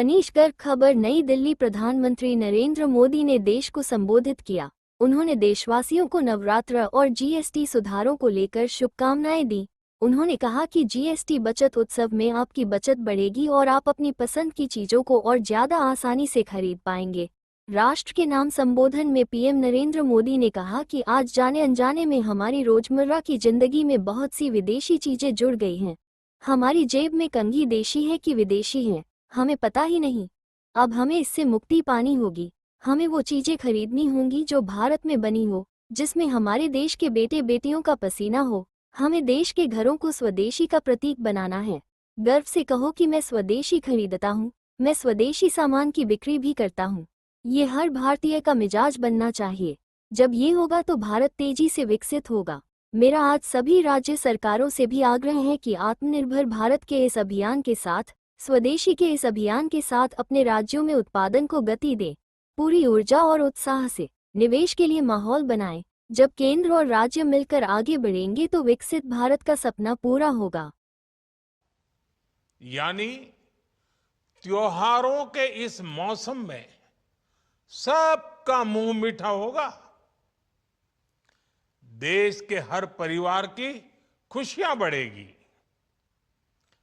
मनीष गर्ग खबर। नई दिल्ली। प्रधानमंत्री नरेंद्र मोदी ने देश को संबोधित किया। उन्होंने देशवासियों को नवरात्र और जीएसटी सुधारों को लेकर शुभकामनाएं दी। उन्होंने कहा कि जीएसटी बचत उत्सव में आपकी बचत बढ़ेगी और आप अपनी पसंद की चीजों को और ज्यादा आसानी से खरीद पाएंगे। राष्ट्र के नाम संबोधन में पीएम नरेंद्र मोदी ने कहा कि आज जाने अनजाने में हमारी रोजमर्रा की जिंदगी में बहुत सी विदेशी चीजें जुड़ गई हैं। हमारी जेब में कंघी देशी है कि विदेशी है, हमें पता ही नहीं। अब हमें इससे मुक्ति पानी होगी। हमें वो चीजें खरीदनी होंगी जो भारत में बनी हो, जिसमें हमारे देश के बेटे बेटियों का पसीना हो। हमें देश के घरों को स्वदेशी का प्रतीक बनाना है। गर्व से कहो कि मैं स्वदेशी खरीदता हूँ, मैं स्वदेशी सामान की बिक्री भी करता हूँ। ये हर भारतीय का मिजाज बनना चाहिए। जब ये होगा तो भारत तेजी से विकसित होगा। मेरा आज सभी राज्य सरकारों से भी आग्रह है कि आत्मनिर्भर भारत के इस अभियान के साथ, स्वदेशी के इस अभियान के साथ अपने राज्यों में उत्पादन को गति दें। पूरी ऊर्जा और उत्साह से निवेश के लिए माहौल बनाएं। जब केंद्र और राज्य मिलकर आगे बढ़ेंगे तो विकसित भारत का सपना पूरा होगा। यानी त्योहारों के इस मौसम में सबका मुंह मीठा होगा। देश के हर परिवार की खुशियां बढ़ेगी।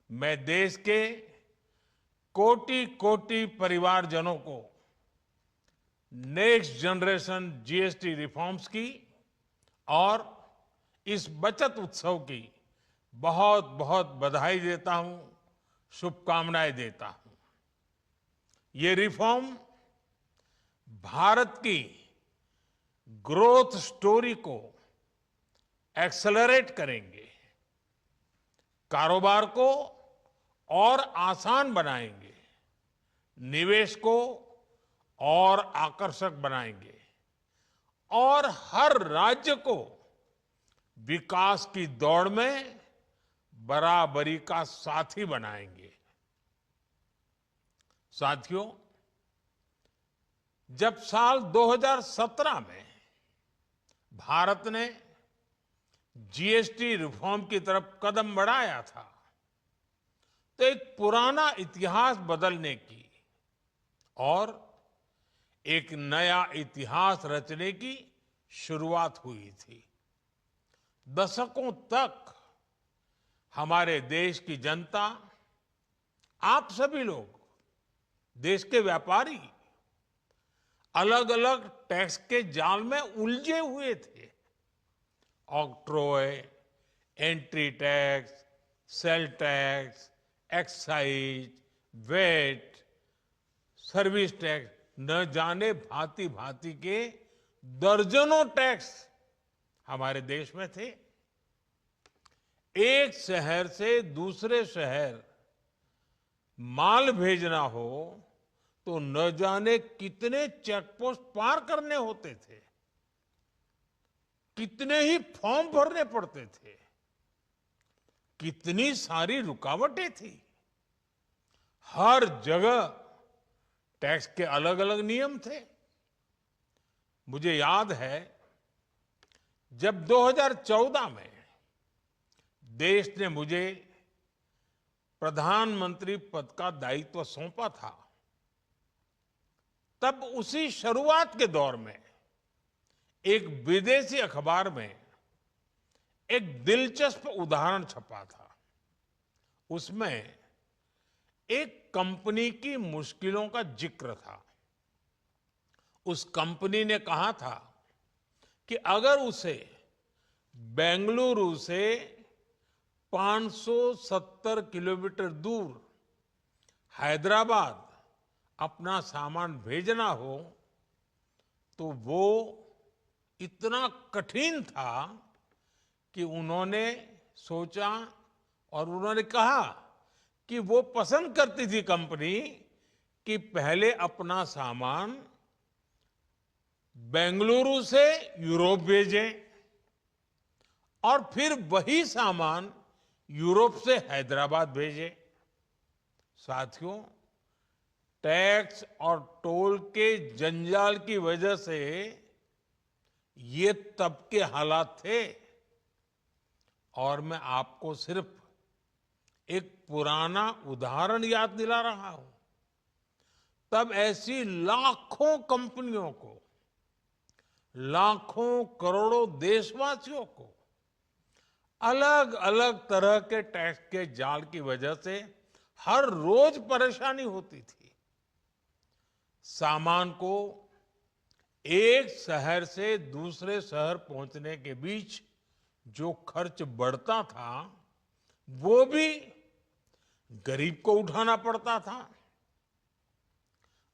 मैं देश के कोटि कोटि परिवारजनों को नेक्स्ट जनरेशन जीएसटी रिफॉर्म्स की और इस बचत उत्सव की बहुत बहुत बधाई देता हूं, शुभकामनाएं देता हूं। ये रिफॉर्म भारत की ग्रोथ स्टोरी को एक्सेलरेट करेंगे, कारोबार को और आसान बनाएंगे, निवेश को और आकर्षक बनाएंगे और हर राज्य को विकास की दौड़ में बराबरी का साथी बनाएंगे। साथियों, जब साल 2017 में भारत ने जीएसटी रिफॉर्म की तरफ कदम बढ़ाया था तो एक पुराना इतिहास बदलने की और एक नया इतिहास रचने की शुरुआत हुई थी। दशकों तक हमारे देश की जनता, आप सभी लोग, देश के व्यापारी अलग अलग टैक्स के जाल में उलझे हुए थे। Octroi, entry tax, sale tax, excise, VAT, service tax, न जाने भांति भांति के दर्जनों टैक्स हमारे देश में थे। एक शहर से दूसरे शहर माल भेजना हो तो न जाने कितने चेकपोस्ट पार करने होते थे, कितने ही फॉर्म भरने पड़ते थे, कितनी सारी रुकावटें थी। हर जगह टैक्स के अलग अलग नियम थे। मुझे याद है जब 2014 में देश ने मुझे प्रधानमंत्री पद का दायित्व सौंपा था, तब उसी शुरुआत के दौर में एक विदेशी अखबार में एक दिलचस्प उदाहरण छपा था। उसमें एक कंपनी की मुश्किलों का जिक्र था। उस कंपनी ने कहा था कि अगर उसे बेंगलुरु से 570 किलोमीटर दूर हैदराबाद अपना सामान भेजना हो तो वो इतना कठिन था कि उन्होंने सोचा और उन्होंने कहा कि वो पसंद करती थी कंपनी कि पहले अपना सामान बेंगलुरु से यूरोप भेजें और फिर वही सामान यूरोप से हैदराबाद भेजें। साथियों, टैक्स और टोल के जंजाल की वजह से ये तब के हालात थे। और मैं आपको सिर्फ एक पुराना उदाहरण याद दिला रहा हूं। तब ऐसी लाखों कंपनियों को, लाखों करोड़ों देशवासियों को अलग अलग तरह के टैक्स के जाल की वजह से हर रोज परेशानी होती थी। सामान को एक शहर से दूसरे शहर पहुंचने के बीच जो खर्च बढ़ता था, वो भी गरीब को उठाना पड़ता था।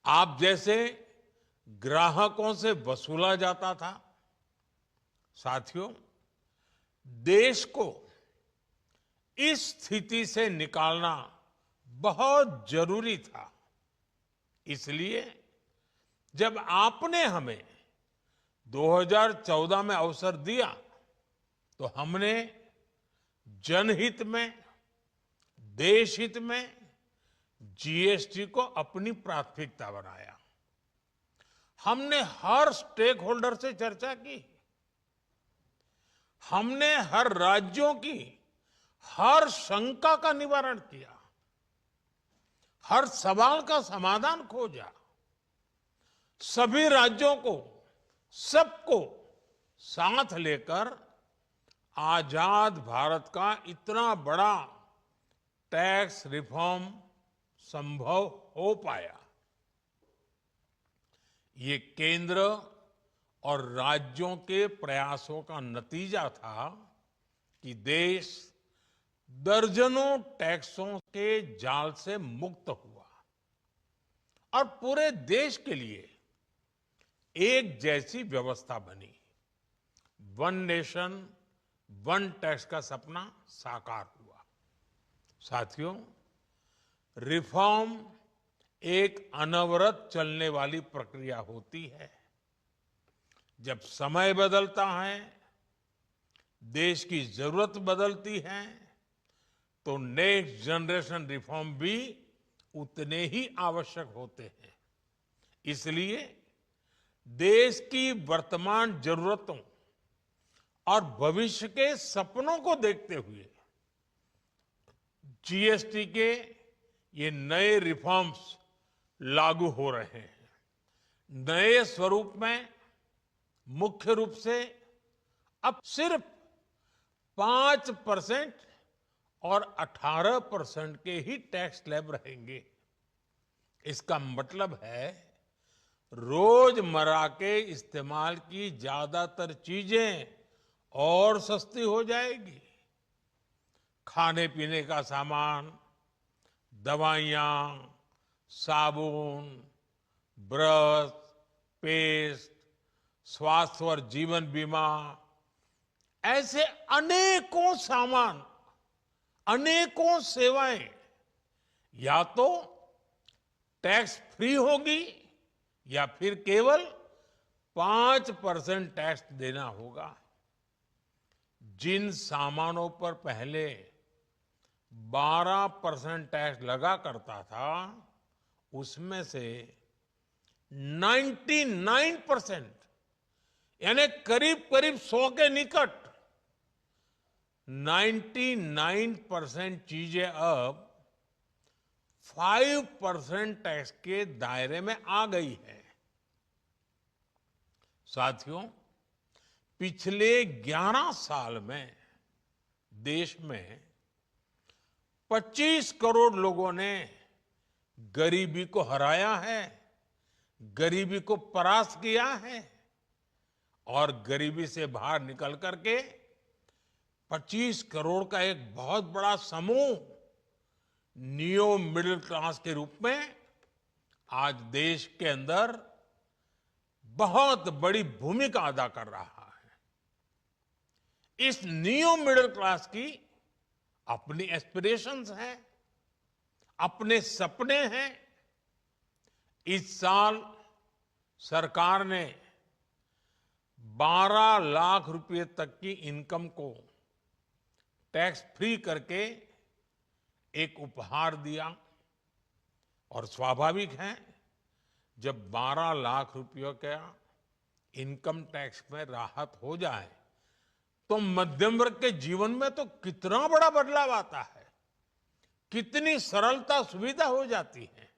आप जैसे ग्राहकों से वसूला जाता था। साथियों, देश को इस स्थिति से निकालना बहुत जरूरी था। इसलिए जब आपने हमें 2014 में अवसर दिया, तो हमने जनहित में, देशहित में जीएसटी को अपनी प्राथमिकता बनाया। हमने हर स्टेक होल्डर से चर्चा की। हमने हर राज्यों की हर शंका का निवारण किया, हर सवाल का समाधान खोजा। सभी राज्यों को, सबको साथ लेकर आजाद भारत का इतना बड़ा टैक्स रिफॉर्म संभव हो पाया। ये केंद्र और राज्यों के प्रयासों का नतीजा था कि देश दर्जनों टैक्सों के जाल से मुक्त हुआ और पूरे देश के लिए एक जैसी व्यवस्था बनी। वन नेशन वन टैक्स का सपना साकार हुआ। साथियों, रिफॉर्म एक अनवरत चलने वाली प्रक्रिया होती है। जब समय बदलता है, देश की जरूरत बदलती है, तो नेक्स्ट जनरेशन रिफॉर्म भी उतने ही आवश्यक होते हैं। इसलिए देश की वर्तमान जरूरतों और भविष्य के सपनों को देखते हुए जीएसटी के ये नए रिफॉर्म्स लागू हो रहे हैं। नए स्वरूप में मुख्य रूप से अब सिर्फ 5% और 18% के ही टैक्स स्लैब रहेंगे। इसका मतलब है रोजमर्रा के इस्तेमाल की ज्यादातर चीजें और सस्ती हो जाएगी। खाने पीने का सामान, दवाइयां, साबुन, ब्रश, पेस्ट, स्वास्थ्य और जीवन बीमा, ऐसे अनेकों सामान, अनेकों सेवाएं या तो टैक्स फ्री होगी या फिर केवल 5% टैक्स देना होगा। जिन सामानों पर पहले 12% टैक्स लगा करता था, उसमें से 99%, यानी करीब करीब 100 के निकट 99% चीजें अब 5% टैक्स के दायरे में आ गई है। साथियों, पिछले 11 साल में देश में 25 करोड़ लोगों ने गरीबी को हराया है, गरीबी को परास्त किया है और गरीबी से बाहर निकल करके 25 करोड़ का एक बहुत बड़ा समूह नियो मिडिल क्लास के रूप में आज देश के अंदर बहुत बड़ी भूमिका अदा कर रहा है। इस नियो मिडिल क्लास की अपनी एस्पिरेशंस हैं, अपने सपने हैं। इस साल सरकार ने 12 लाख रुपए तक की इनकम को टैक्स फ्री करके एक उपहार दिया और स्वाभाविक है, जब 12 लाख रुपयों का इनकम टैक्स में राहत हो जाए तो मध्यम वर्ग के जीवन में तो कितना बड़ा बदलाव आता है, कितनी सरलता सुविधा हो जाती है।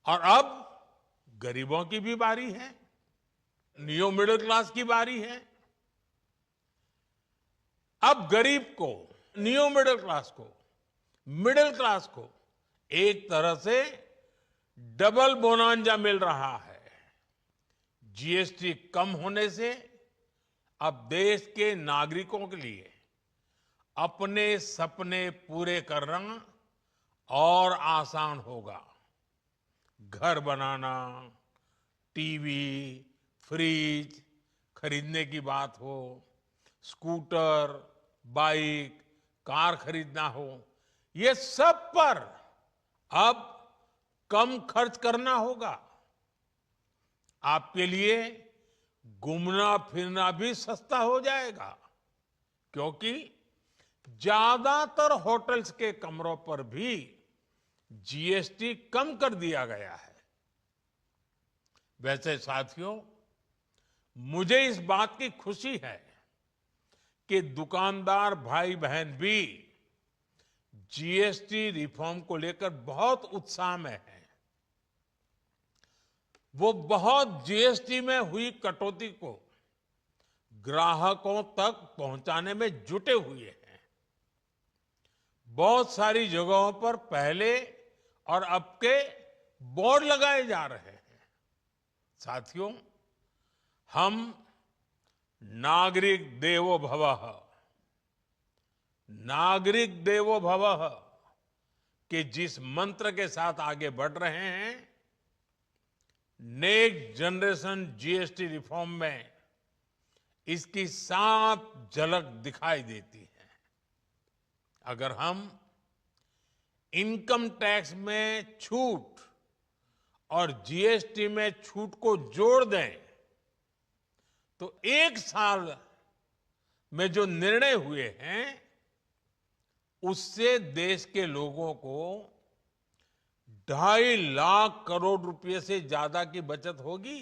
और अब गरीबों की भी बारी है, नियो मिडिल क्लास की बारी है। अब गरीब को, नियो मिडिल क्लास को एक तरह से डबल बोनांजा मिल रहा है। जीएसटी कम होने से अब देश के नागरिकों के लिए अपने सपने पूरे करना और आसान होगा। घर बनाना, टीवी, फ्रिज खरीदने की बात हो, स्कूटर, बाइक, कार खरीदना हो, ये सब पर अब कम खर्च करना होगा। आपके लिए घूमना फिरना भी सस्ता हो जाएगा, क्योंकि ज्यादातर होटल्स के कमरों पर भी जीएसटी कम कर दिया गया है। वैसे साथियों, मुझे इस बात की खुशी है कि दुकानदार भाई बहन भी जीएसटी रिफॉर्म को लेकर बहुत उत्साह में हैं। वो बहुत जीएसटी में हुई कटौती को ग्राहकों तक पहुंचाने में जुटे हुए हैं। बहुत सारी जगहों पर पहले और अब के बोर्ड लगाए जा रहे हैं। साथियों, हम नागरिक देवो भवः के जिस मंत्र के साथ आगे बढ़ रहे हैं, नेक्स्ट जनरेशन जीएसटी रिफॉर्म में इसकी साफ झलक दिखाई देती है। अगर हम इनकम टैक्स में छूट और जीएसटी में छूट को जोड़ दें, तो एक साल में जो निर्णय हुए हैं, उससे देश के लोगों को 2.5 लाख करोड़ रुपए से ज्यादा की बचत होगी।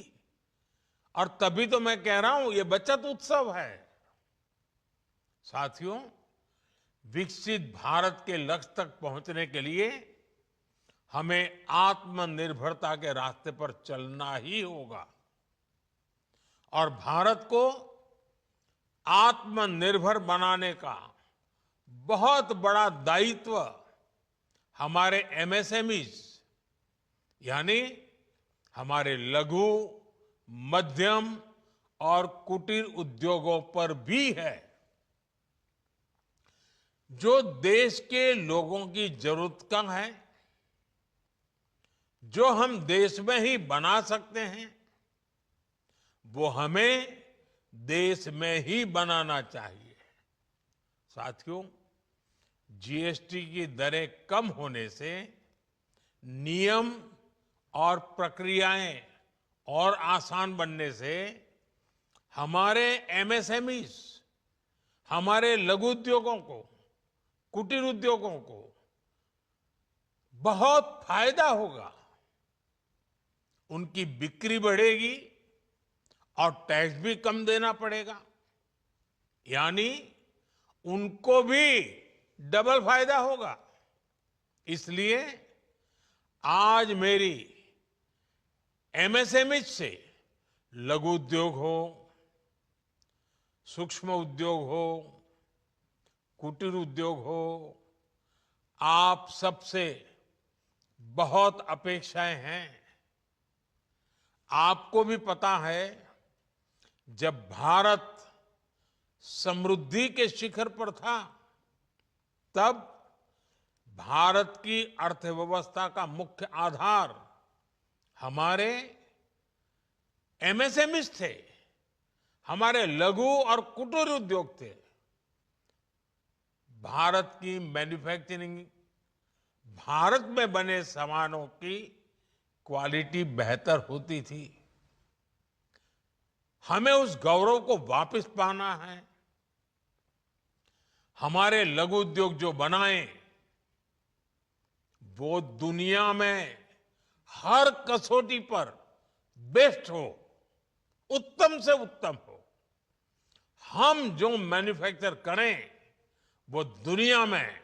और तभी तो मैं कह रहा हूं, ये बचत उत्सव है। साथियों, विकसित भारत के लक्ष्य तक पहुंचने के लिए हमें आत्मनिर्भरता के रास्ते पर चलना ही होगा। और भारत को आत्मनिर्भर बनाने का बहुत बड़ा दायित्व हमारे एमएसएमईज, यानी हमारे लघु, मध्यम और कुटीर उद्योगों पर भी है, जो देश के लोगों की जरूरत का है, जो हम देश में ही बना सकते हैं, वो हमें देश में ही बनाना चाहिए। साथियों, जीएसटी की दरें कम होने से नियम और प्रक्रियाएं और आसान बनने से हमारे एमएसएमईज, हमारे लघु उद्योगों को, कुटीर उद्योगों को बहुत फायदा होगा। उनकी बिक्री बढ़ेगी और टैक्स भी कम देना पड़ेगा, यानी उनको भी डबल फायदा होगा। इसलिए आज मेरी एमएसएमई से लघु उद्योग हो, सूक्ष्म उद्योग हो, कुटीर उद्योग हो, आप सबसे बहुत अपेक्षाएं हैं। आपको भी पता है, जब भारत समृद्धि के शिखर पर था, तब भारत की अर्थव्यवस्था का मुख्य आधार हमारे एमएसएमईज थे, हमारे लघु और कुटीर उद्योग थे। भारत की मैन्युफैक्चरिंग, भारत में बने सामानों की क्वालिटी बेहतर होती थी। हमें उस गौरव को वापस पाना है। हमारे लघु उद्योग जो बनाए, वो दुनिया में हर कसौटी पर बेस्ट हो, उत्तम से उत्तम हो। हम जो मैन्युफैक्चर करें, वो दुनिया में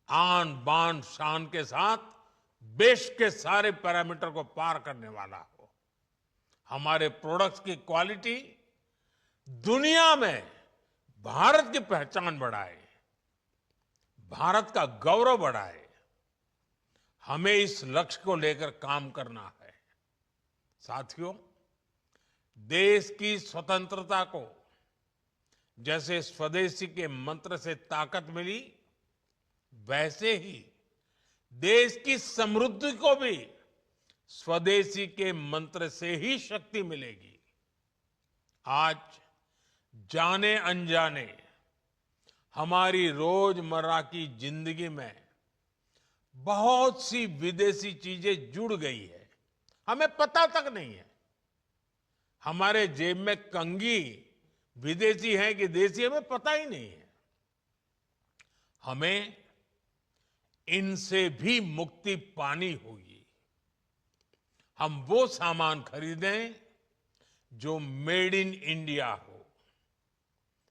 आन बान शान के साथ बेस्ट के सारे पैरामीटर को पार करने वाला हो, हमारे प्रोडक्ट्स की क्वालिटी दुनिया में भारत की पहचान बढ़ाए, भारत का गौरव बढ़ाए, हमें इस लक्ष्य को लेकर काम करना है। साथियों, देश की स्वतंत्रता को जैसे स्वदेशी के मंत्र से ताकत मिली, वैसे ही देश की समृद्धि को भी स्वदेशी के मंत्र से ही शक्ति मिलेगी। आज जाने अनजाने हमारी रोजमर्रा की जिंदगी में बहुत सी विदेशी चीजें जुड़ गई है, हमें पता तक नहीं है। हमारे जेब में कंघी विदेशी है कि देसी, हमें पता ही नहीं है। हमें इनसे भी मुक्ति पानी होगी। हम वो सामान खरीदें जो मेड इन इंडिया हो,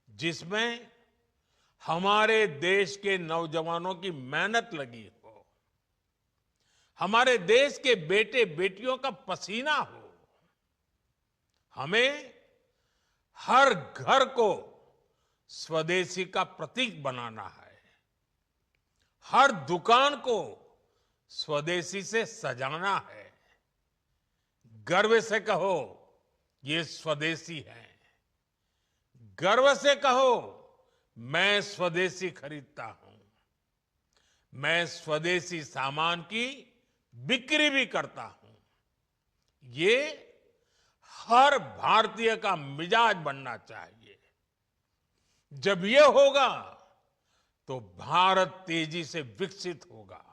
जिसमें हमारे देश के नौजवानों की मेहनत लगी हो, हमारे देश के बेटे बेटियों का पसीना हो। हमें हर घर को स्वदेशी का प्रतीक बनाना है, हर दुकान को स्वदेशी से सजाना है। गर्व से कहो ये स्वदेशी है, गर्व से कहो मैं स्वदेशी खरीदता हूं, मैं स्वदेशी सामान की बिक्री भी करता हूं। ये हर भारतीय का मिजाज बनना चाहिए। जब ये होगा तो भारत तेजी से विकसित होगा।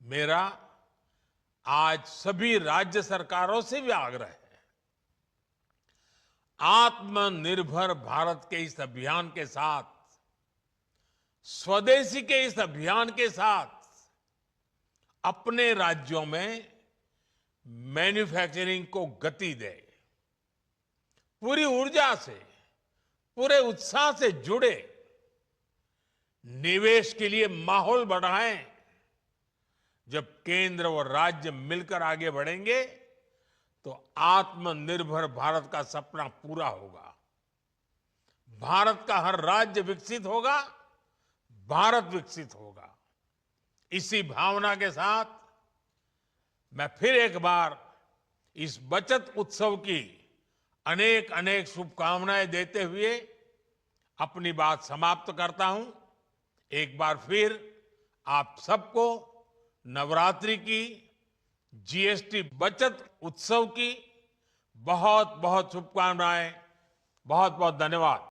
मेरा आज सभी राज्य सरकारों से भी आग्रह है, आत्मनिर्भर भारत के इस अभियान के साथ, स्वदेशी के इस अभियान के साथ अपने राज्यों में मैन्युफैक्चरिंग को गति दे, पूरी ऊर्जा से, पूरे उत्साह से जुड़े, निवेश के लिए माहौल बढ़ाएं। जब केंद्र और राज्य मिलकर आगे बढ़ेंगे तो आत्मनिर्भर भारत का सपना पूरा होगा। भारत का हर राज्य विकसित होगा, भारत विकसित होगा। इसी भावना के साथ मैं फिर एक बार इस बचत उत्सव की अनेक अनेक शुभकामनाएं देते हुए अपनी बात समाप्त करता हूं। एक बार फिर आप सबको नवरात्रि की, जीएसटी बचत उत्सव की बहुत बहुत शुभकामनाएं। बहुत बहुत धन्यवाद।